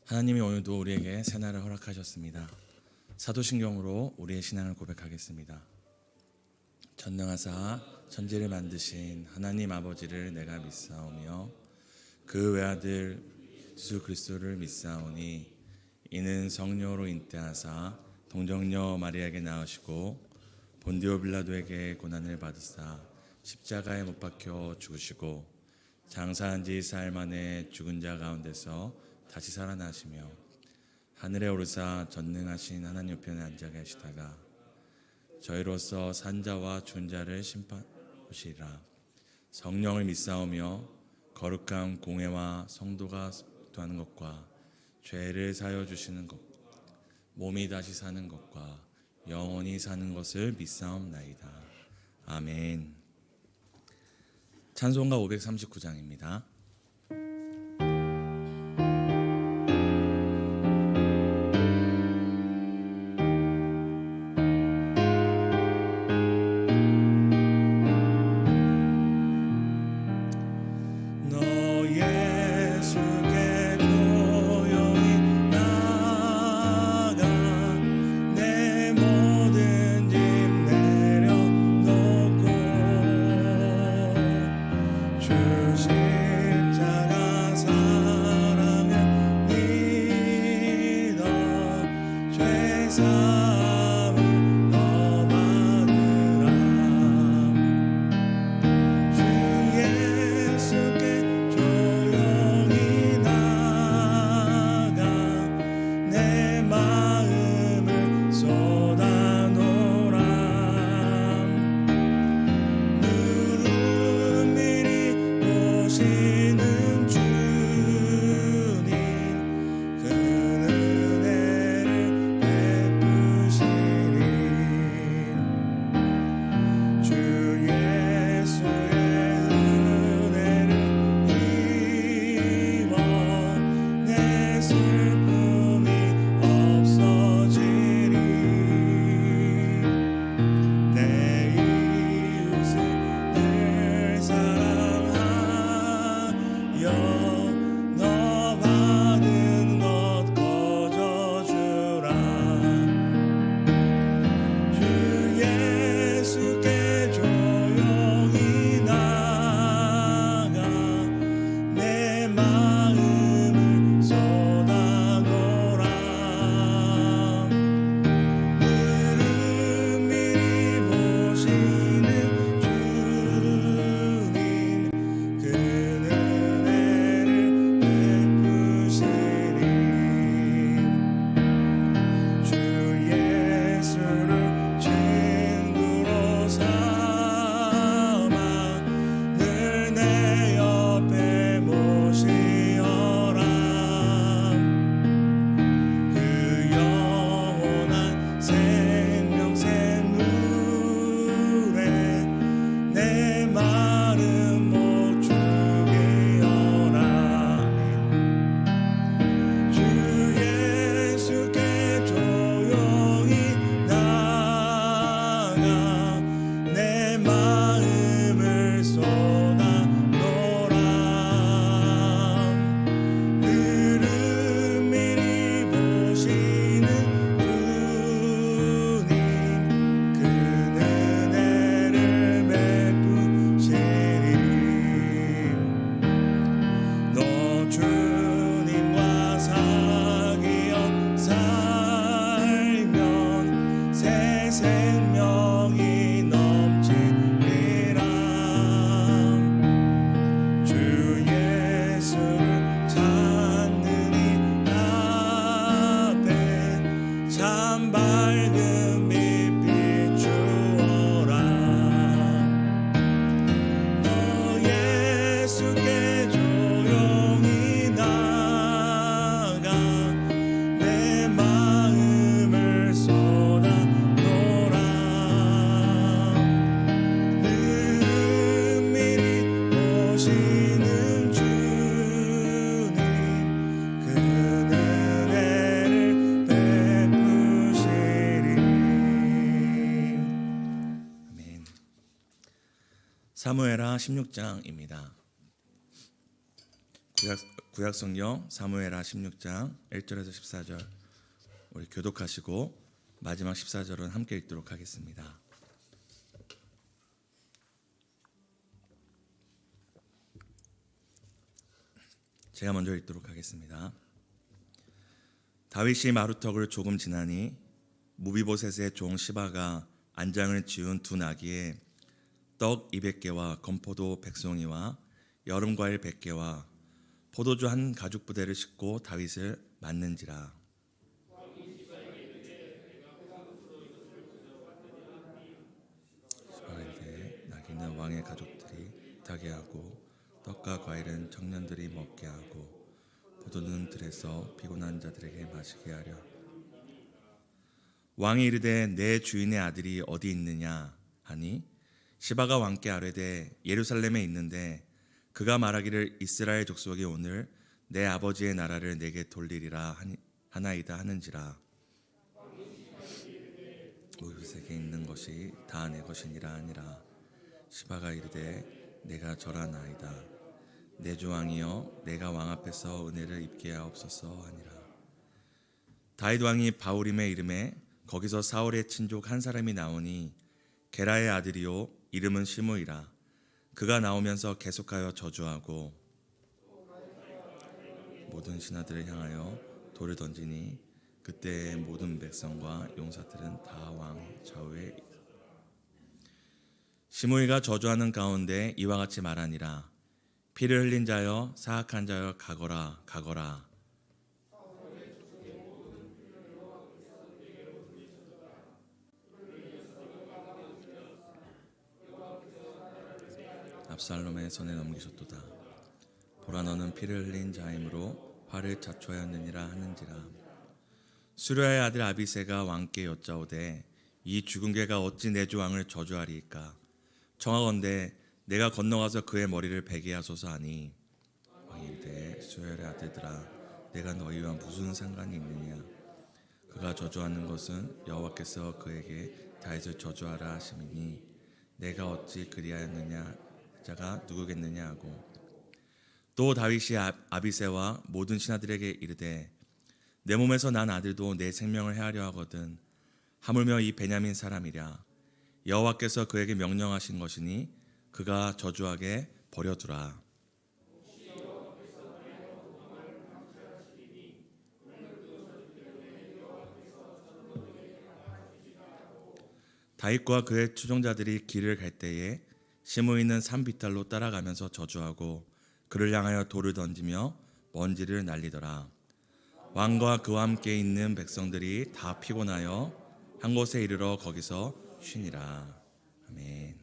하나님이 오늘도 우리에게 새날을 허락하셨습니다. 사도신경으로 우리의 신앙을 고백하겠습니다. 전능하사 천지를 만드신 하나님 아버지를 내가 믿사오며 그 외아들 예수 그리스도를 믿사오니 이는 성령으로 잉태하사 동정녀 마리아에게 낳으시고 본디오 빌라도에게 고난을 받으사 십자가에 못 박혀 죽으시고 장사한 지 사흘 만에 죽은 자 가운데서 다시 살아나시며 하늘에 오르사 전능하신 하나님 우편에 앉아 계시다가 저희로서 산자와 죽은 자를 심판하시리라. 성령을 믿사오며 거룩한 공회와 성도가 도하는 것과 죄를 사여 주시는 것, 몸이 다시 사는 것과 영원히 사는 것을 믿사옵나이다. 아멘. 찬송가 539장입니다. 사무엘하 16장입니다. 구약성경 사무엘하 16장 1절에서 14절 우리 교독하시고 마지막 14절은 함께 읽도록 하겠습니다. 제가 먼저 읽도록 하겠습니다. 다윗이 마루턱을 조금 지나니 무비보셋의 종 시바가 안장을 지운 두 나귀에 떡 200개와 건포도 100송이와 여름과일 100개와 포도주 한 가죽 부대를 싣고 다윗을 맞는지라. 시바가 이르되 나귀는 왕의 가족들이 타게 하고 떡과 과일은 청년들이 먹게 하고 포도는 들에서 피곤한 자들에게 마시게 하려. 왕이 이르되 내 주인의 아들이 어디 있느냐 하니 시바가 왕께 아뢰되 예루살렘에 있는데 그가 말하기를 이스라엘 족속이 오늘 내 아버지의 나라를 내게 돌리리라 하나이다 하는지라. 무비보셋에게 있는 것이 다 내 것이니라 하니라. 시바가 이르되 내가 절하나이다. 내 주 왕이여 내가 왕 앞에서 은혜를 입게 하옵소서 하니라. 다윗 왕이 바울임에 이름에 거기서 사울의 친족 한 사람이 나오니 게라의 아들이요 이름은 시므이라. 그가 나오면서 계속하여 저주하고 모든 신하들을 향하여 돌을 던지니 그때의 모든 백성과 용사들은 다 왕의 좌우에. 시므이가 저주하는 가운데 이와 같이 말하니라. 피를 흘린 자여 사악한 자여 가거라 가거라. 압살롬의 손에 넘기셨도다. 보라 너는 피를 흘린 자이므로 화를 자초하였느니라 하는지라. 수르야의 아들 아비새가 왕께 여짜오되 이 죽은 개가 어찌 내 주 왕을 저주하리이까. 청하건대 내가 건너가서 그의 머리를 베게 하소서 하니 왕이 이르되 수르야의 아들들아 내가 너희와 무슨 상관이 있느냐. 그가 저주하는 것은 여호와께서 그에게 다윗을 저주하라 하심이니 내가 어찌 그리하였느냐 자가 누구겠느냐 하고. 또 다윗이 아비새와 모든 신하들에게 이르되 내 몸에서 난 아들도 내 생명을 해하려 하거든 하물며 이 베냐민 사람이랴. 여호와께서 그에게 명령하신 것이니 그가 저주하게 버려두라. 다윗과 그의 추종자들이 길을 갈 때에 시므이는 산비탈로 따라가면서 저주하고 그를 향하여 돌을 던지며 먼지를 날리더라. 왕과 그와 함께 있는 백성들이 다 피곤하여 한 곳에 이르러 거기서 쉬니라. 아멘.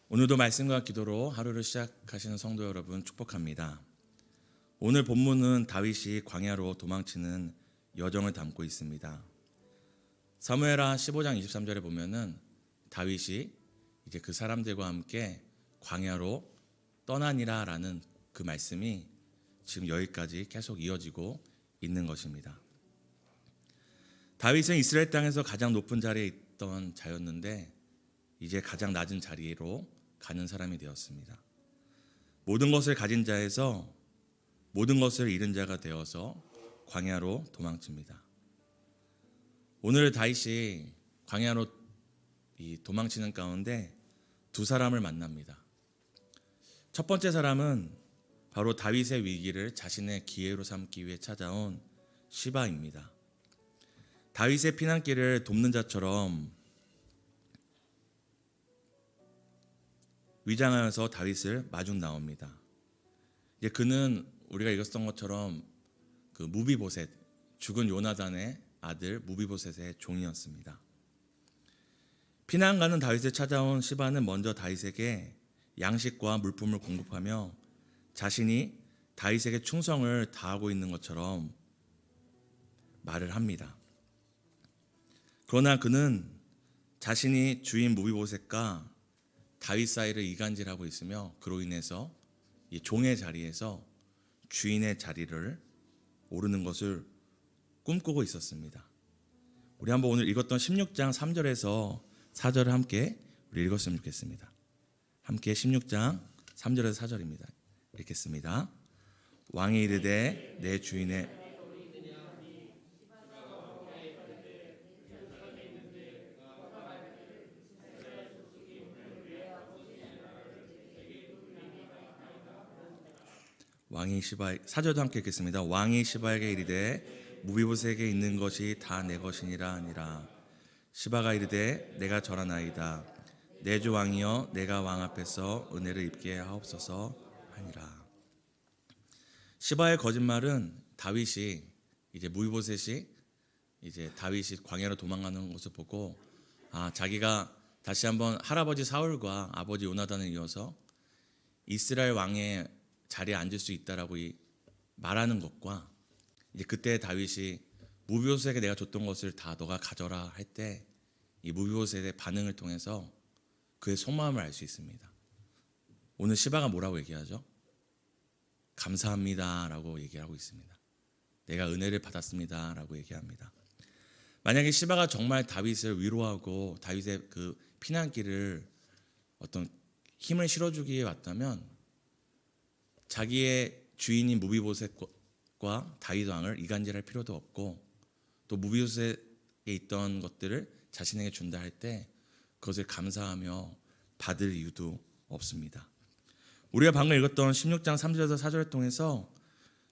오늘도 말씀과 기도로 하루를 시작하시는 성도 여러분 축복합니다. 오늘 본문은 다윗이 광야로 도망치는 여정을 담고 있습니다. 사무엘하 15장 23절에 보면은 다윗이 이제 그 사람들과 함께 광야로 떠나니라라는 그 말씀이 지금 여기까지 계속 이어지고 있는 것입니다. 다윗은 이스라엘 땅에서 가장 높은 자리에 있던 자였는데 이제 가장 낮은 자리로 가는 사람이 되었습니다. 모든 것을 가진 자에서 모든 것을 잃은 자가 되어서 광야로 도망칩니다. 오늘 다윗이 광야로 도망치는 가운데 두 사람을 만납니다. 첫 번째 사람은 바로 다윗의 위기를 자신의 기회로 삼기 위해 찾아온 시바입니다. 다윗의 피난길을 돕는 자처럼 위장하여서 다윗을 마중 나옵니다. 이제 그는 우리가 읽었던 것처럼 그 무비보셋, 죽은 요나단의 아들 무비보셋의 종이었습니다. 피난 가는 다윗을 찾아온 시바는 먼저 다윗에게 양식과 물품을 공급하며 자신이 다윗에게 충성을 다하고 있는 것처럼 말을 합니다. 그러나 그는 자신이 주인 무비보셋과 다윗 사이를 이간질하고 있으며 그로 인해서 이 종의 자리에서 주인의 자리를 오르는 것을 꿈꾸고 있었습니다. 우리 한번 오늘 읽었던 16장 3절에서 4절을 함께 우리 읽었으면 좋겠습니다. 함께 16장 3절에서 4절입니다. 읽겠습니다. 왕이 이르되 내 주인의 왕이 시바 4절도 함께 읽겠습니다. 왕이 시바에게 이르되 무비보셋에게 있는 것이 다 내 것이니라 하니라. 시바가 이르되 내가 절하나이다. 내 주 왕이여 내가 왕 앞에서 은혜를 입게 하옵소서 하니라. 시바의 거짓말은 다윗이 이제 무비보셋이 이제 다윗이 광야로 도망가는 것을 보고 자기가 다시 한번 할아버지 사울과 아버지 요나단을 이어서 이스라엘 왕의 자리에 앉을 수 있다라고 말하는 것과 이제 그때 다윗이 무비보셋에게 내가 줬던 것을 다 너가 가져라 할 때 이 무비보셋의 반응을 통해서 그의 속마음을 알 수 있습니다. 오늘 시바가 뭐라고 얘기하죠? 감사합니다라고 얘기하고 있습니다. 내가 은혜를 받았습니다라고 얘기합니다. 만약에 시바가 정말 다윗을 위로하고 다윗의 그 피난길을 어떤 힘을 실어주기 위해 왔다면 자기의 주인인 무비보셋과 다윗 왕을 이간질할 필요도 없고 또 무비보셋에 있던 것들을 자신에게 준다 할 때 그것을 감사하며 받을 이유도 없습니다. 우리가 방금 읽었던 16장 3절에서 4절을 통해서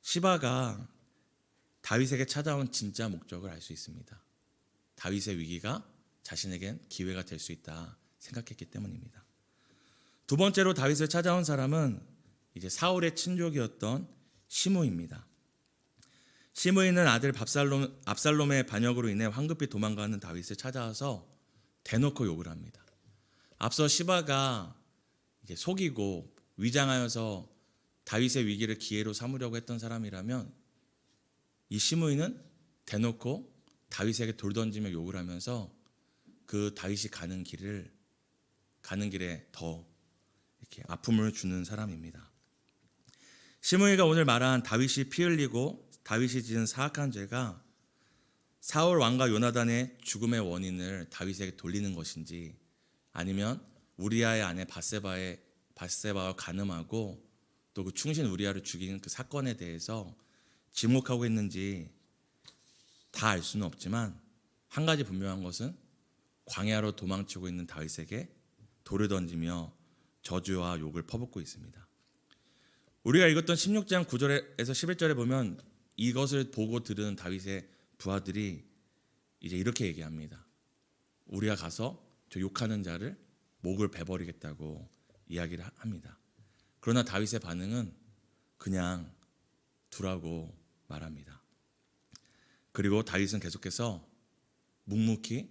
시바가 다윗에게 찾아온 진짜 목적을 알 수 있습니다. 다윗의 위기가 자신에겐 기회가 될 수 있다 생각했기 때문입니다. 두 번째로 다윗을 찾아온 사람은 이제 사울의 친족이었던 시므이입니다. 시므이는 아들 압살롬의 반역으로 인해 황급히 도망가는 다윗을 찾아와서 대놓고 욕을 합니다. 앞서 시바가 이제 속이고 위장하여서 다윗의 위기를 기회로 삼으려고 했던 사람이라면 이 시므이는 대놓고 다윗에게 돌 던지며 욕을 하면서 그 다윗이 가는 길에 더 이렇게 아픔을 주는 사람입니다. 시므이가 오늘 말한 다윗이 피 흘리고 다윗이 지은 사악한 죄가 사울 왕과 요나단의 죽음의 원인을 다윗에게 돌리는 것인지 아니면 우리아의 아내 밧세바와 간음하고 또 그 충신 우리아를 죽이는 그 사건에 대해서 지목하고 있는지 다 알 수는 없지만 한 가지 분명한 것은 광야로 도망치고 있는 다윗에게 돌을 던지며 저주와 욕을 퍼붓고 있습니다. 우리가 읽었던 16장 9절에서 11절에 보면 이것을 보고 들은 다윗의 부하들이 이제 이렇게 얘기합니다. 우리가 가서 저 욕하는 자를 목을 베버리겠다고 이야기를 합니다. 그러나 다윗의 반응은 그냥 두라고 말합니다. 그리고 다윗은 계속해서 묵묵히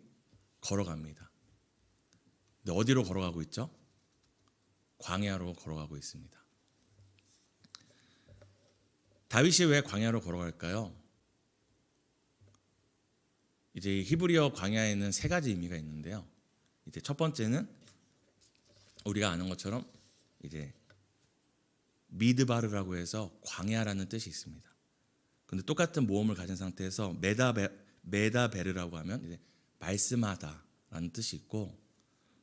걸어갑니다. 근데 어디로 걸어가고 있죠? 광야로 걸어가고 있습니다. 다윗이 왜 광야로 걸어갈까요? 이제 히브리어 광야에는 세 가지 의미가 있는데요. 이제 첫 번째는 우리가 아는 것처럼 이제 미드바르라고 해서 광야라는 뜻이 있습니다. 근데 똑같은 모음을 가진 상태에서 메다베르라고 하면 이제 말씀하다라는 뜻이 있고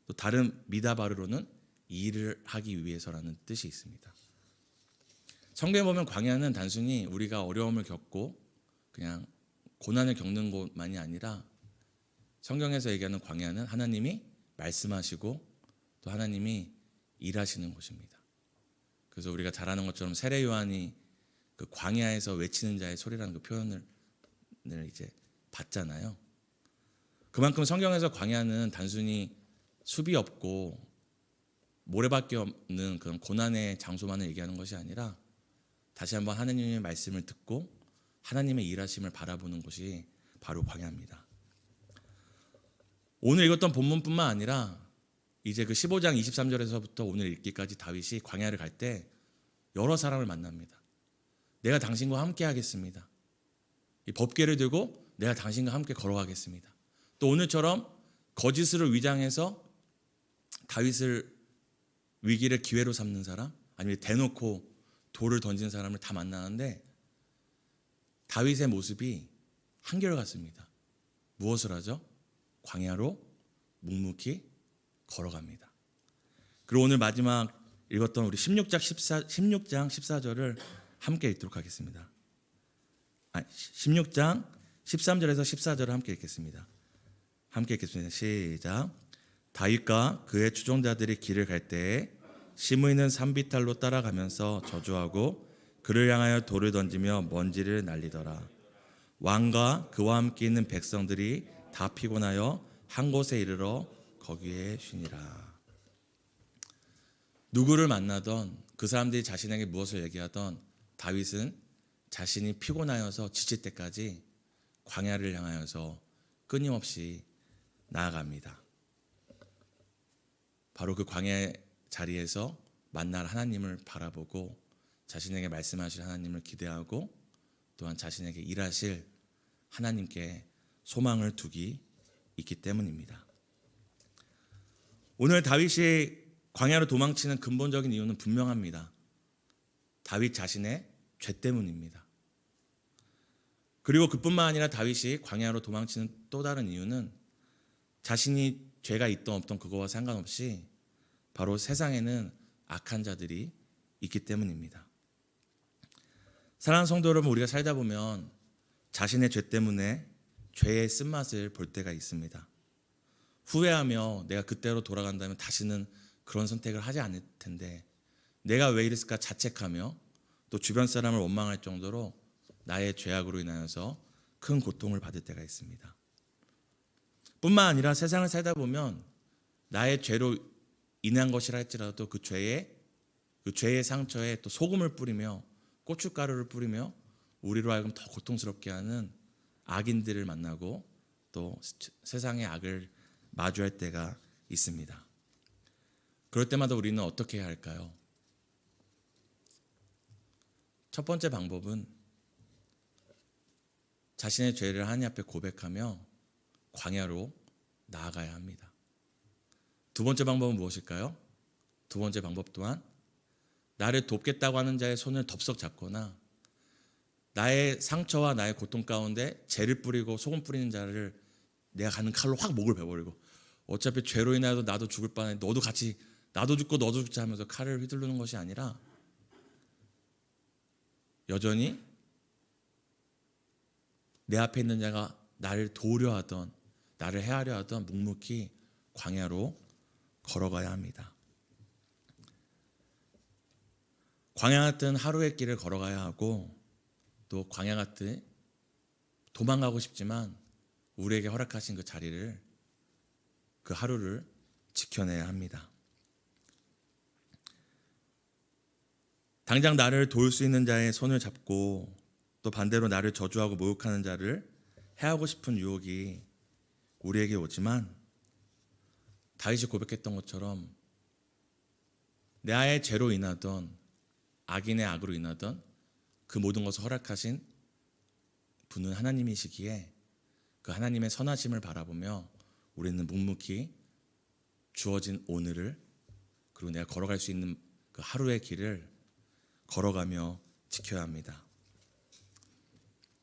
또 다른 미다바르로는 일을 하기 위해서라는 뜻이 있습니다. 성경에 보면 광야는 단순히 우리가 어려움을 겪고 그냥 고난을 겪는 곳만이 아니라 성경에서 얘기하는 광야는 하나님이 말씀하시고 또 하나님이 일하시는 곳입니다. 그래서 우리가 잘 아는 것처럼 세례 요한이 그 광야에서 외치는 자의 소리라는 그 표현을 이제 봤잖아요. 그만큼 성경에서 광야는 단순히 숲이 없고 모래밖에 없는 그런 고난의 장소만을 얘기하는 것이 아니라 다시 한번 하나님의 말씀을 듣고 하나님의 일하심을 바라보는 곳이 바로 광야입니다. 오늘 읽었던 본문뿐만 아니라 이제 그 15장 23절에서부터 오늘 읽기까지 다윗이 광야를 갈 때 여러 사람을 만납니다. 내가 당신과 함께 하겠습니다. 이 법궤를 들고 내가 당신과 함께 걸어가겠습니다. 또 오늘처럼 거짓으로 위장해서 다윗을 위기를 기회로 삼는 사람, 아니면 대놓고 돌을 던진 사람을 다 만나는데 다윗의 모습이 한결같습니다. 무엇을 하죠? 광야로 묵묵히 걸어갑니다. 그리고 오늘 마지막 읽었던 우리 16장 14절을 함께 읽도록 하겠습니다. 16장 13절에서 14절을 함께 읽겠습니다. 함께 읽겠습니다. 시작. 다윗과 그의 추종자들이 길을 갈 때에 시므이는 산비탈로 따라가면서 저주하고 그를 향하여 돌을 던지며 먼지를 날리더라. 왕과 그와 함께 있는 백성들이 다 피곤하여 한 곳에 이르러 거기에 쉬니라. 누구를 만나던 그 사람들이 자신에게 무엇을 얘기하던 다윗은 자신이 피곤하여서 지칠 때까지 광야를 향하여서 끊임없이 나아갑니다. 바로 그 광야의 자리에서 만날 하나님을 바라보고 자신에게 말씀하실 하나님을 기대하고 또한 자신에게 일하실 하나님께 소망을 두기 있기 때문입니다. 오늘 다윗이 광야로 도망치는 근본적인 이유는 분명합니다. 다윗 자신의 죄 때문입니다. 그리고 그뿐만 아니라 다윗이 광야로 도망치는 또 다른 이유는 자신이 죄가 있던 없던 그거와 상관없이 바로 세상에는 악한 자들이 있기 때문입니다. 사랑하는 성도 여러분, 우리가 살다 보면 자신의 죄 때문에 죄의 쓴맛을 볼 때가 있습니다. 후회하며 내가 그때로 돌아간다면 다시는 그런 선택을 하지 않을 텐데 내가 왜 이랬을까 자책하며 또 주변 사람을 원망할 정도로 나의 죄악으로 인하여서 큰 고통을 받을 때가 있습니다. 뿐만 아니라 세상을 살다 보면 나의 죄로 인한 것이라 할지라도 그 죄의 상처에 또 소금을 뿌리며 고춧가루를 뿌리며 우리로 하여금 더 고통스럽게 하는 악인들을 만나고 또 세상의 악을 마주할 때가 있습니다. 그럴 때마다 우리는 어떻게 해야 할까요? 첫 번째 방법은 자신의 죄를 하나님 앞에 고백하며 광야로 나아가야 합니다. 두 번째 방법은 무엇일까요? 두 번째 방법 또한 나를 돕겠다고 하는 자의 손을 덥석 잡거나 나의 상처와 나의 고통 가운데 죄를 뿌리고 소금 뿌리는 자를 내가 가는 칼로 확 목을 베버리고 어차피 죄로 인하여 나도 죽을 바에 너도 같이 나도 죽고 너도 죽자 하면서 칼을 휘두르는 것이 아니라 여전히 내 앞에 있는 자가 나를 도우려 하던 나를 해하려 하던 묵묵히 광야로 걸어가야 합니다. 광야 같은 하루의 길을 걸어가야 하고 또 광야 같은 도망가고 싶지만 우리에게 허락하신 그 자리를 그 하루를 지켜내야 합니다. 당장 나를 도울 수 있는 자의 손을 잡고 또 반대로 나를 저주하고 모욕하는 자를 해하고 싶은 유혹이 우리에게 오지만 다윗이 고백했던 것처럼 나의 죄로 인하던 악인의 악으로 인하던 그 모든 것을 허락하신 분은 하나님이시기에 그 하나님의 선하심을 바라보며 우리는 묵묵히 주어진 오늘을 그리고 내가 걸어갈 수 있는 그 하루의 길을 걸어가며 지켜야 합니다.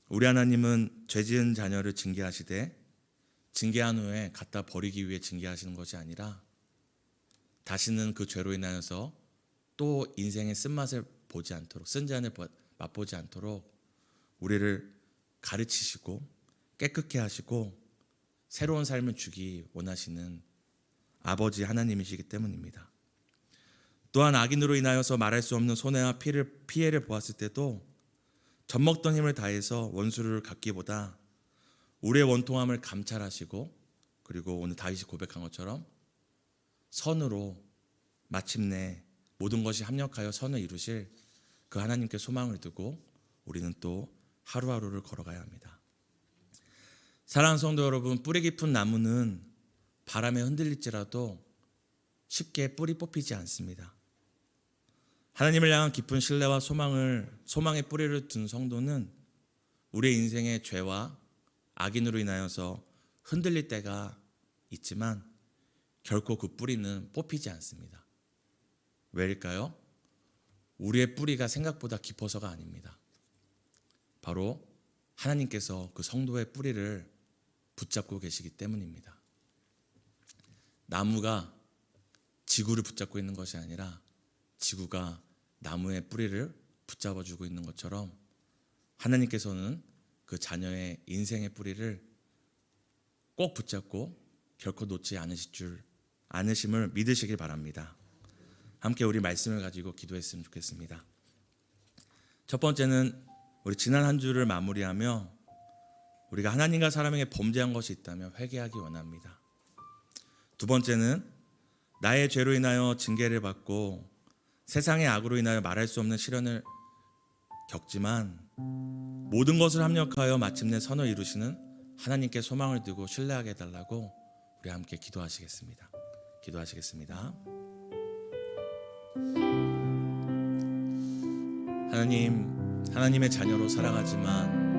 우리 하나님은 죄지은 자녀를 징계하시되 징계한 후에 갖다 버리기 위해 징계하시는 것이 아니라 다시는 그 죄로 인하여서 또 인생의 쓴맛을 보지 않도록 쓴잔을 맛보지 않도록 우리를 가르치시고 깨끗게 하시고 새로운 삶을 주기 원하시는 아버지 하나님이시기 때문입니다. 또한 악인으로 인하여서 말할 수 없는 손해와 피해를 보았을 때도 젖먹던 힘을 다해서 원수를 갚기보다 우리의 원통함을 감찰하시고 그리고 오늘 다윗이 고백한 것처럼 선으로 마침내 모든 것이 합력하여 선을 이루실 그 하나님께 소망을 두고 우리는 또 하루하루를 걸어가야 합니다. 사랑하는 성도 여러분, 뿌리 깊은 나무는 바람에 흔들릴지라도 쉽게 뿌리 뽑히지 않습니다. 하나님을 향한 깊은 신뢰와 소망의 뿌리를 둔 성도는 우리의 인생의 죄와 악인으로 인하여서 흔들릴 때가 있지만 결코 그 뿌리는 뽑히지 않습니다. 왜일까요? 우리의 뿌리가 생각보다 깊어서가 아닙니다. 바로 하나님께서 그 성도의 뿌리를 붙잡고 계시기 때문입니다. 나무가 지구를 붙잡고 있는 것이 아니라 지구가 나무의 뿌리를 붙잡아주고 있는 것처럼 하나님께서는 그 자녀의 인생의 뿌리를 꼭 붙잡고 결코 놓지 않으심을 믿으시길 바랍니다. 함께 우리 말씀을 가지고 기도했으면 좋겠습니다. 첫 번째는 우리 지난 한 주를 마무리하며 우리가 하나님과 사람에게 범죄한 것이 있다면 회개하기 원합니다. 두 번째는 나의 죄로 인하여 징계를 받고 세상의 악으로 인하여 말할 수 없는 시련을 겪지만 모든 것을 합력하여 마침내 선을 이루시는 하나님께 소망을 두고 신뢰하게 해달라고 우리 함께 기도하시겠습니다. 하나님, 하나님의 자녀로 살아가지만